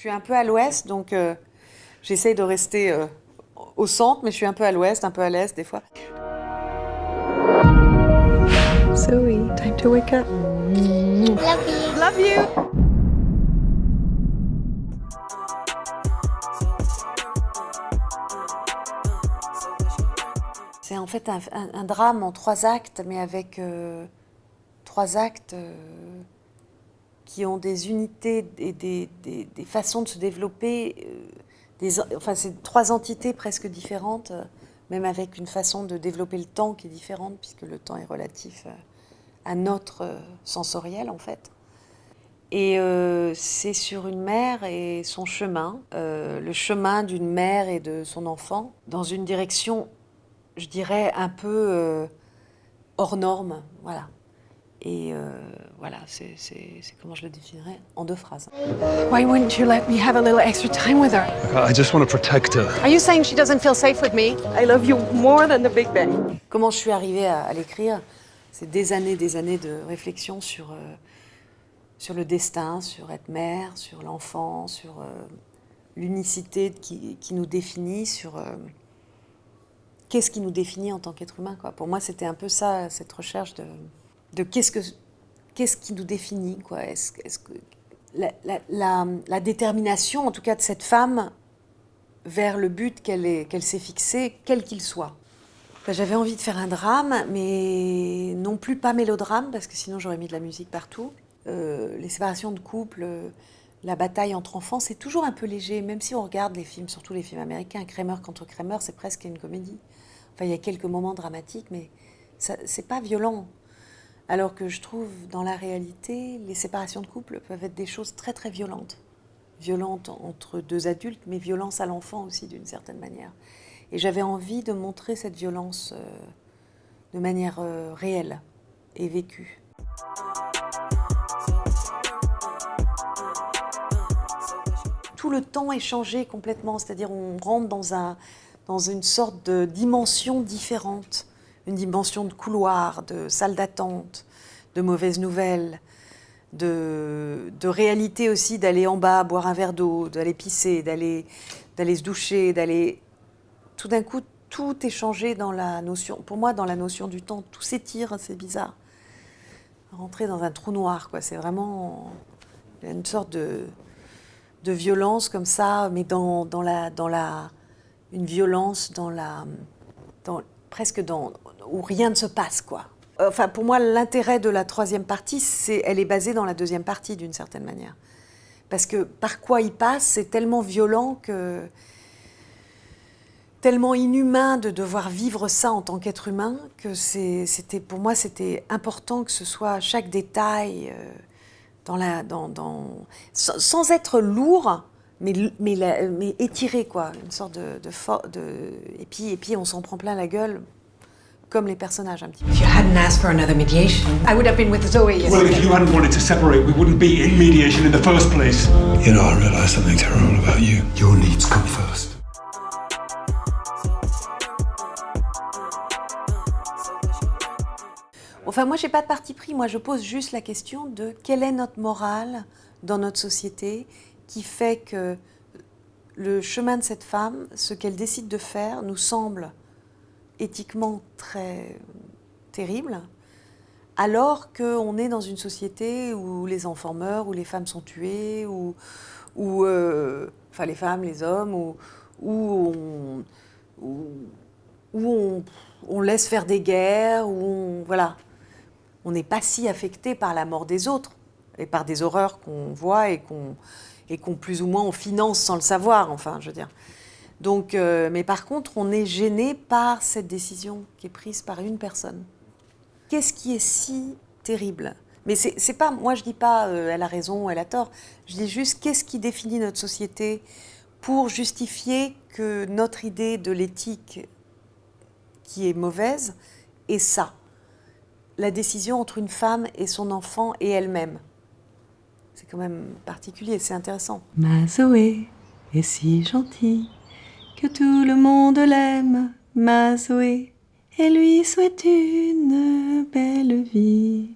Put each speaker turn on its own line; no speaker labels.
suis un peu à l'ouest, donc j'essaye de rester au centre, mais je suis un peu à l'ouest, un peu à l'est des fois.
Zoe, time to wake up.
Love you.
Love you.
C'est en fait un drame en 3 actes, mais avec 3 actes qui ont des unités et des façons de se développer. Enfin, c'est 3 entités presque différentes, même avec une façon de développer le temps qui est différente, puisque le temps est relatif à notre sensoriel, en fait. Et c'est sur une mère et son chemin, le chemin d'une mère et de son enfant, dans une direction, je dirais, un peu hors norme, voilà. Et voilà, c'est comment je le définirais en 2 phrases.
Why wouldn't you let me have a little extra time with her?
I just want to protect her.
Are you saying she doesn't feel safe with me? I love you more than the Big Ben.
Comment je suis arrivée à l'écrire? C'est des années de réflexion sur le destin, sur être mère, sur l'enfant, sur l'unicité qui nous définit, sur qu'est-ce qui nous définit en tant qu'être humain, quoi. Pour moi, c'était un peu ça, cette recherche de qu'est-ce qui nous définit, quoi. Est-ce que la détermination, en tout cas, de cette femme vers le but qu'elle s'est fixé, quel qu'il soit. J'avais envie de faire un drame, mais non plus pas mélodrame, parce que sinon j'aurais mis de la musique partout. Les séparations de couple, la bataille entre enfants, c'est toujours un peu léger, même si on regarde les films, surtout les films américains. Kramer contre Kramer, c'est presque une comédie. Enfin, il y a quelques moments dramatiques, mais c'est pas violent. Alors que je trouve, dans la réalité, les séparations de couple peuvent être des choses très très violentes. Violentes entre 2 adultes, mais violence à l'enfant aussi, d'une certaine manière. Et j'avais envie de montrer cette violence de manière réelle et vécue. Tout le temps est changé complètement, c'est-à-dire on rentre dans une sorte de dimension différente, une dimension de couloir, de salle d'attente, de mauvaises nouvelles, de réalité aussi, d'aller en bas, boire un verre d'eau, d'aller pisser, d'aller se doucher, d'aller... Tout d'un coup, tout est changé dans la notion, pour moi, dans la notion du temps. Tout s'étire, c'est bizarre. Rentrer dans un trou noir, quoi. C'est vraiment une sorte de violence comme ça, mais une violence presque où rien ne se passe, quoi. Enfin, pour moi, l'intérêt de la 3e partie, elle est basée dans la 2e partie, d'une certaine manière. Parce que par quoi il passe, c'est tellement violent tellement inhumain de devoir vivre ça en tant qu'être humain, que pour moi, c'était important que ce soit chaque détail sans être lourd, mais étiré, quoi, une sorte et puis on s'en prend plein la gueule, comme les personnages un petit peu.
If you hadn't asked for another mediation, I would have been with Zoe yesterday.
Well, if you hadn't wanted to separate, we wouldn't be in mediation in the first place. You know, I realize something terrible about you. Your needs come first.
Enfin, moi, j'ai pas de parti pris. Moi, je pose juste la question de quelle est notre morale dans notre société qui fait que le chemin de cette femme, ce qu'elle décide de faire, nous semble éthiquement très terrible, alors qu'on est dans une société où les enfants meurent, où les femmes sont tuées, enfin les femmes, les hommes, où on laisse faire des guerres, voilà. On n'est pas si affecté par la mort des autres et par des horreurs qu'on voit et qu'on plus ou moins on finance sans le savoir, enfin, je veux dire. Donc, mais par contre, on est gêné par cette décision qui est prise par une personne. Qu'est-ce qui est si terrible? Mais c'est pas, moi je dis pas elle a raison, elle a tort. Je dis juste qu'est-ce qui définit notre société pour justifier que notre idée de l'éthique qui est mauvaise est ça. La décision entre une femme et son enfant et elle-même. C'est quand même particulier, c'est intéressant.
Ma Zoé est si gentille que tout le monde l'aime, ma Zoé, et lui souhaite une belle vie.